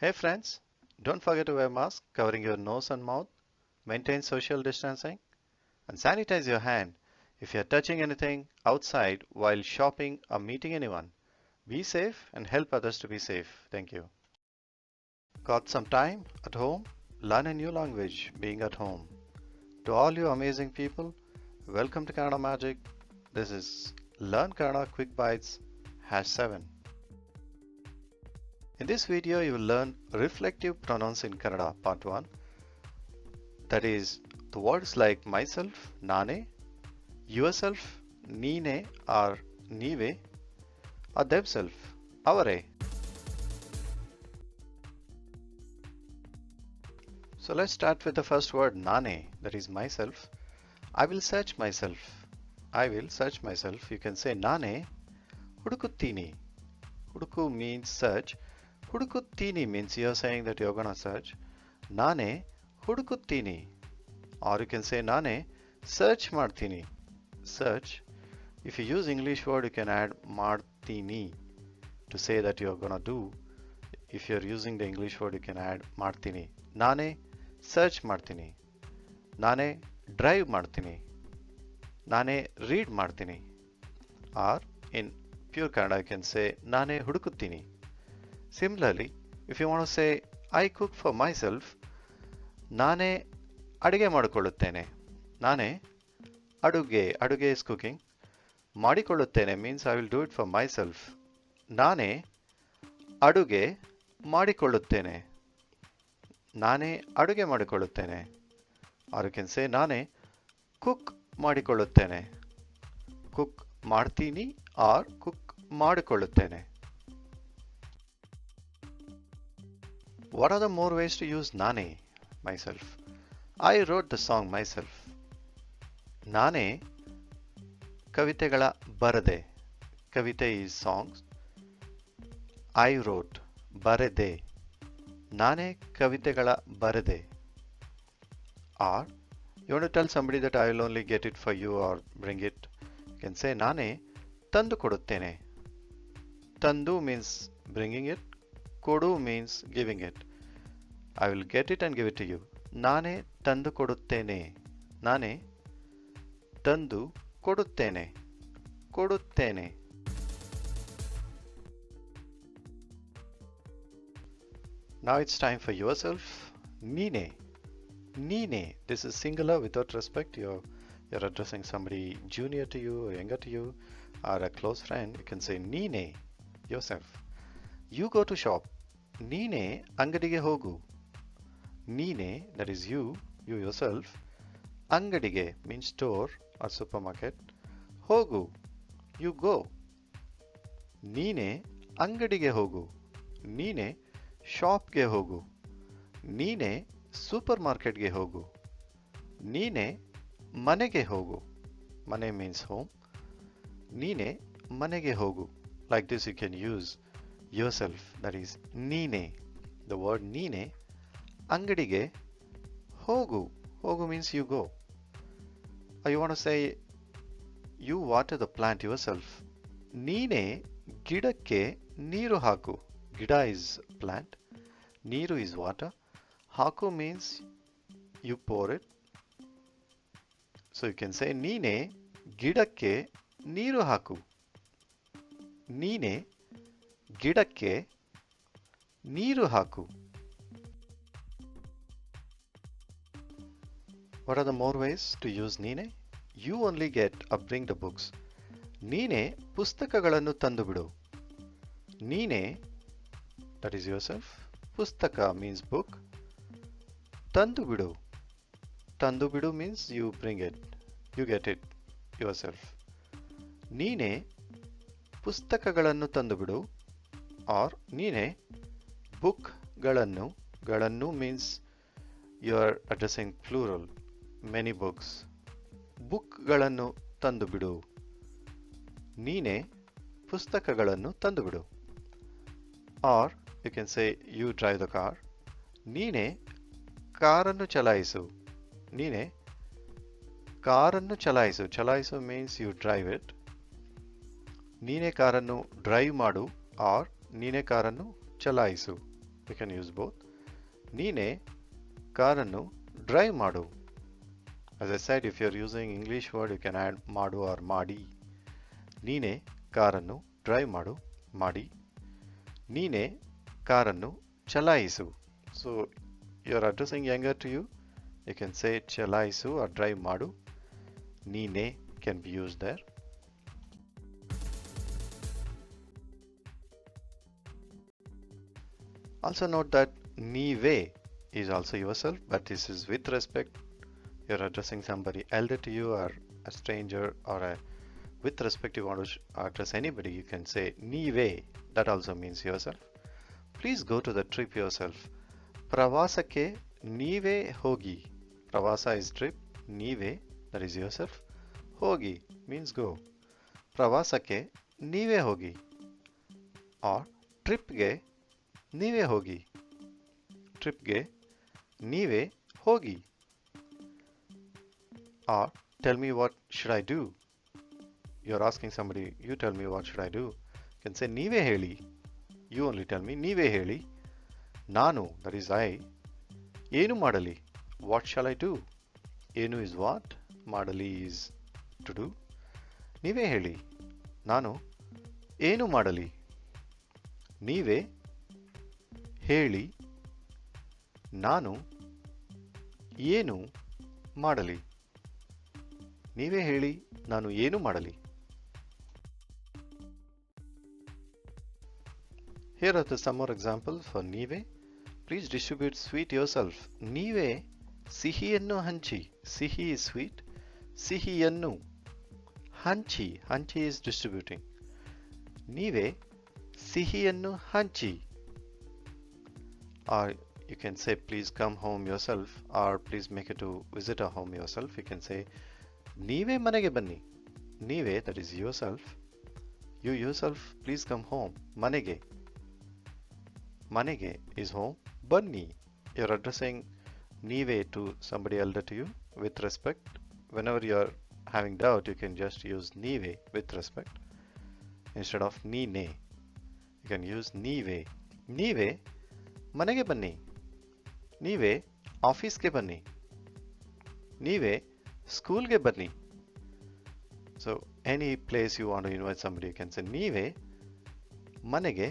Hey friends, don't forget to wear mask covering your nose and mouth, maintain social distancing, and sanitize your hand if you're touching anything outside while shopping or meeting anyone. Be safe and help others to be safe. Thank you. Got some time at home? Learn a new language being at home. To all you amazing people, welcome to Kannada Magic. This is Learn Kannada QuickByte7. In this video, you will learn reflective pronouns in Kannada, part 1. That is, the words like myself, nane, yourself, nine or nive, or themself, avare. So let's start with the first word, nane, that is myself. I will search myself. I will search myself. You can say nane hudukuttini. Huduku means search. Hudukuttini means you're saying that you're gonna search. Nane hudukuttini. Or you can say nane search martini. Search. If you use English word, you can add martini to say that you're gonna do. If you're using the English word, you can add martini. Nane search martini. Nane drive martini. Nane read martini. Or in pure Kannada, you can say nane hudukuttini. Similarly, if you want to say I cook for myself, ನಾನೇ ಅಡುಗೆ ಮಾಡಿಕೊಳ್ಳುತ್ತೇನೆ. ನಾನೇ ಅಡುಗೆ is cooking. ಮಾಡಿಕೊಳ್ಳುತ್ತೇನೆ means I will do it for myself. ನಾನೇ ಅಡುಗೆ ಮಾಡಿಕೊಳ್ಳುತ್ತೇನೆ. ನಾನೇ ಅಡುಗೆ ಮಾಡಿಕೊಳ್ಳುತ್ತೇನೆ. Or you can say ನಾನೇ cook ಮಾಡಿಕೊಳ್ಳುತ್ತೇನೆ. cook ಮಾಡ್ತೀನಿ or cook ಮಾಡಿಕೊಳ್ಳುತ್ತೇನೆ. What are the more ways to use nane, myself? I wrote the song myself. ನಾನೇ ಕವಿತೆಗಳ ಬರದೆ. ಕವಿತೆ is songs. I wrote ಬರೆದೆ. ನಾನೇ ಕವಿತೆಗಳ ಬರೆದೆ. Or you want to tell somebody that I will only get it for you or bring it. You can say ನಾನೇ ತಂದು ಕೊಡುತ್ತೇನೆ. ತಂದು means bringing it. ಕೊಡು means giving it. I will get it and give it to you. ನಾನೇ ತಂದು ಕೊಡುತ್ತೇನೆ. ನಾನೇ ತಂದು ಕೊಡುತ್ತೇನೆ. ಕೊಡುತ್ತೇನೆ. Now it's time for yourself. ನೀನೆ. ನೀನೆ. This is singular without respect. You're addressing somebody junior to you or younger to you or a close friend. You can say ನೀನೆ, yourself. You go to shop. ನೀನೆ ಅಂಗಡಿಗೆ ಹೋಗು. ನೀನೆ, that is you yourself. ಅಂಗಡಿಗೆ means store or supermarket. ಹೋಗು, you go. ನೀನೆ ಅಂಗಡಿಗೆ ಹೋಗು. ನೀನೆ ಶಾಪ್ಗೆ ಹೋಗು. ನೀನೆ ಸೂಪರ್ ಮಾರ್ಕೆಟ್ಗೆ ಹೋಗು. ನೀನೆ ಮನೆಗೆ ಹೋಗು. ಮನೆ means home. ನೀನೆ ಮನೆಗೆ ಹೋಗು. Like this you can use yourself, that is ನೀನೆ. The word ನೀನೆ ಅಂಗಡಿಗೆ ಹೋಗು. ಹೋಗು means you go. Or you want to say you water the plant yourself. ನೀನೆ ಗಿಡಕ್ಕೆ ನೀರು ಹಾಕು. ಗಿಡ is plant. ನೀರು is water. ಹಾಕು means you pour it. So you can say ನೀನೆ ಗಿಡಕ್ಕೆ ನೀರು ಹಾಕು. ನೀನೆ ಗಿಡಕ್ಕೆ ನೀರು ಹಾಕು. What are the more ways to use ನೀನೆ? You only get or bring the books. ನೀನೆ ಪುಸ್ತಕಗಳನ್ನು ತಂದು ಬಿಡು. ನೀನೆ, that is yourself. ಪುಸ್ತಕ means book. ತಂದು ಬಿಡು. ತಂದು ಬಿಡು means you bring it. You get it yourself. ನೀನೆ ಪುಸ್ತಕಗಳನ್ನು ತಂದು ಬಿಡು. Or ನೀನೆ ಗಳನ್ನು means you are addressing plural, many books. ಗಳನ್ನು ತಂದು ಬಿಡು. ನೀನೆ ಪುಸ್ತಕಗಳನ್ನು ತಂದು ಬಿಡು. Or you can say you drive the car. ನೀನೆ ಕಾರನ್ನು ಚಲಾಯಿಸು. ನೀನೆ ಕಾರನ್ನು ಚಲಾಯಿಸು. ಚಲಾಯಿಸು means you drive it. ನೀನೆ ಕಾರನ್ನು ಡ್ರೈವ್ ಮಾಡು. Or ನೀನೆ ಕಾರನ್ನು ಚಲಾಯಿಸು. You can use both. ನೀನೇ ಕಾರನ್ನು drive ಮಾಡು. As I said, if you're using English word, you can add ಮಾಡು or ಮಾಡಿ. ನೀನೇ ಕಾರನ್ನು drive ಮಾಡು, ಮಾಡಿ. ನೀನೇ ಕಾರನ್ನು ಚಲಾಯಿಸು. So you're addressing younger to you. You can say ಚಲಾಯಿಸು or drive ಮಾಡು. ನೀನೇ can be used there. Also note that ನೀವೇ is also yourself, but this is with respect. You're addressing somebody elder to you or a stranger or with respect you want to address anybody, you can say ನೀವೇ. That also means yourself. Please go to the trip yourself. ಪ್ರವಾಸಕ್ಕೆ ನೀವೇ ಹೋಗಿ. ಪ್ರವಾಸ is trip. ನೀವೇ, that is yourself. ಹೋಗಿ means go. ಪ್ರವಾಸಕ್ಕೆ ನೀವೇ ಹೋಗಿ. Or ಟ್ರಿಪ್ಗೆ ನೀವೇ ಹೋಗಿ. ಟ್ರಿಪ್ಗೆ ನೀವೇ ಹೋಗಿ. Or tell me what should I do. You're asking somebody, you tell me what should I do. You can say ನೀವೇ ಹೇಳಿ. You only tell me ನೀವೇ ಹೇಳಿ. ನಾನು, that is I. ಏನು ಮಾಡಲಿ. What shall I do? ಏನು is what, ಮಾಡಲಿ is to do. ನೀವೇ ಹೇಳಿ. ನಾನು ಏನು ಮಾಡಲಿ. ನೀವೇ ಹೇಳಿ. ನಾನು ಏನು ಮಾಡಲಿ. ನೀವೇ ಹೇಳಿ ನಾನು ಏನು ಮಾಡಲಿ. Here are some more examples for ನೀವೇ. Please distribute sweet yourself. ನೀವೇ ಸಿಹಿಯನ್ನು ಹಂಚಿ. ಸಿಹಿ is sweet. ಸಿಹಿಯನ್ನು ಹಂಚಿ. ಹಂಚಿ is distributing. ನೀವೇ ಸಿಹಿಯನ್ನು ಹಂಚಿ. Or you can say please come home yourself, or please make it to visit a home yourself. You can say ನೀವೇ ಮನೆಗೆ ಬನ್ನಿ. ನೀವೇ, that is yourself. You yourself, please come home. ಮನೆಗೆ. ಮನೆಗೆ is home. ಬನ್ನಿ. You're addressing ನೀವೇ to somebody elder to you with respect. Whenever you're having doubt, you can just use ನೀವೇ with respect instead of ನೀನೇ. You can use ನೀವೇ. ನೀವೇ ಮನೆಗೆ ಬನ್ನಿ. ನೀವೇ ಆಫೀಸ್ಗೆ ಬನ್ನಿ. ನೀವೇ ಸ್ಕೂಲ್ಗೆ ಬನ್ನಿ. So any place you want to invite somebody, you can say ನೀವೇ ಮನೆಗೆ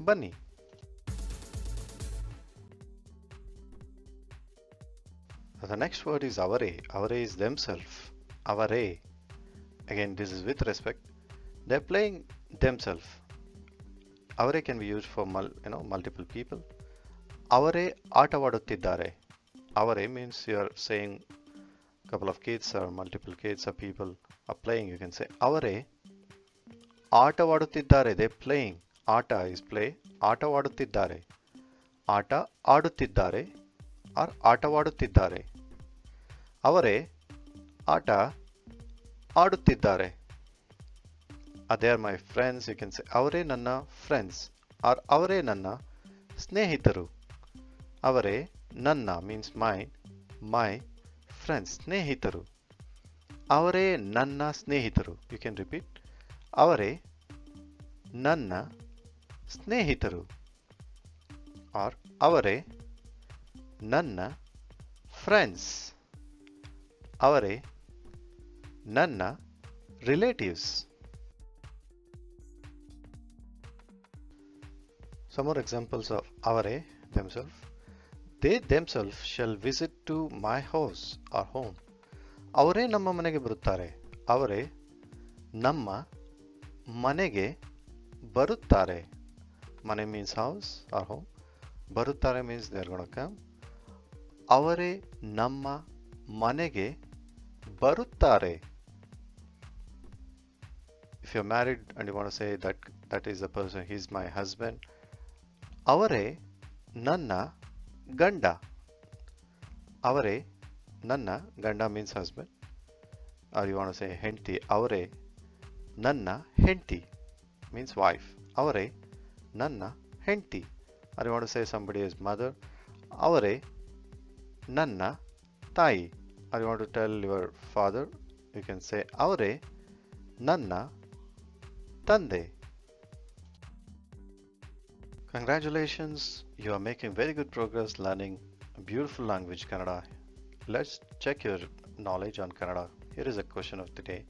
ಬನ್ನಿ. The next word is ಅವರೇ. ಅವರೇ is themselves. ಅವರೇ. Again, this is with respect. They're playing themselves. ಅವರೇ can be used for multiple people. ಅವರೇ ಆಟವಾಡುತ್ತಿದ್ದಾರೆ. ಅವರೇ means you're saying couple of kids or multiple kids or people are playing. You can say ಅವರೇ ಆಟವಾಡುತ್ತಿದ್ದಾರೆ. They playing. ಆಟ is play. ಆಟವಾಡುತ್ತಿದ್ದಾರೆ. ಆಟ ಆಡುತ್ತಿದ್ದಾರೆ or ಆಟವಾಡುತ್ತಿದ್ದಾರೆ. ಅವರೇ ಆಟ ಆಡುತ್ತಿದ್ದಾರೆ. They are my friends. You can say ಅವರೇ ನನ್ನ friends or ಅವರೇ ನನ್ನ ಸ್ನೇಹಿತರು. ಅವರೇ ನನ್ನ means mine, my friends, ಸ್ನೇಹಿತರು. ಅವರೇ ನನ್ನ ಸ್ನೇಹಿತರು. You can repeat. ಅವರೇ ನನ್ನ ಸ್ನೇಹಿತರು. Or ಅವರೇ ನನ್ನ friends. ಅವರೇ ನನ್ನ relatives. Some more examples of ಅವರೇ themselves. They themselves shall visit to my house or home. ಅವರೇ ನಮ್ಮ ಮನೆಗೆ ಬರುತ್ತಾರೆ. ಅವರೇ ನಮ್ಮ ಮನೆಗೆ ಬರುತ್ತಾರೆ. ಮನೆ means house or home. ಬರುತ್ತಾರೆ means they are going to come. ಅವರೇ ನಮ್ಮ ಮನೆಗೆ ಬರುತ್ತಾರೆ. If you're married and you want to say that is the person, he's my husband. ಅವರೇ ನನ್ನ ಗಂಡ. ಅವರೇ ನನ್ನ ಗಂಡ means husband. Or you want to say ಹೆಂಡತಿ. ಅವರೇ ನನ್ನ ಹೆಂಡತಿ means wife. ಅವರೇ ನನ್ನ ಹೆಂಡತಿ. Or you want to say somebody is mother. ಅವರೇ ನನ್ನ ತಾಯಿ. Or you want to tell your father, you can say ಅವರೇ ನನ್ನ ತಂದೆ. Congratulations, you are making very good progress learning a beautiful language, Kannada. Let's check your knowledge on Kannada. Here is a question of the day.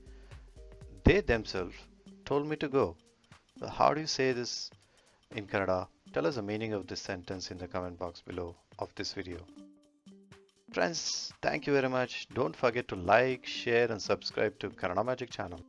They themselves told me to go. So how do you say this in Kannada? Tell us the meaning of this sentence in the comment box below of this video. Friends, thank you very much. Don't forget to like, share and subscribe to Kannada Magic Channel.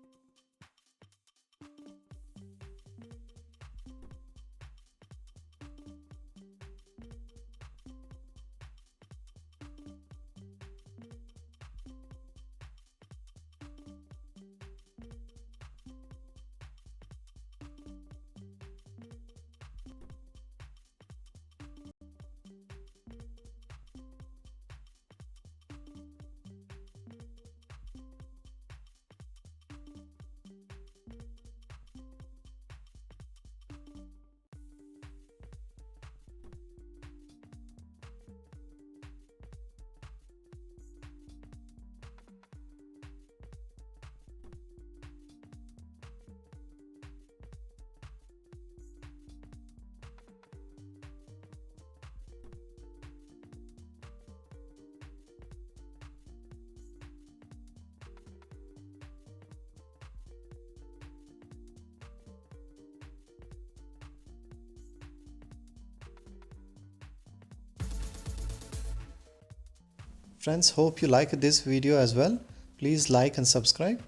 Friends, hope you liked this video as well. Please like and subscribe.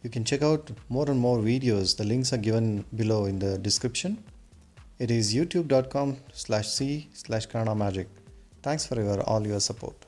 You can check out more and more videos. The links are given below in the description. It is youtube.com/c/Kannada Magic. Thanks for all your support.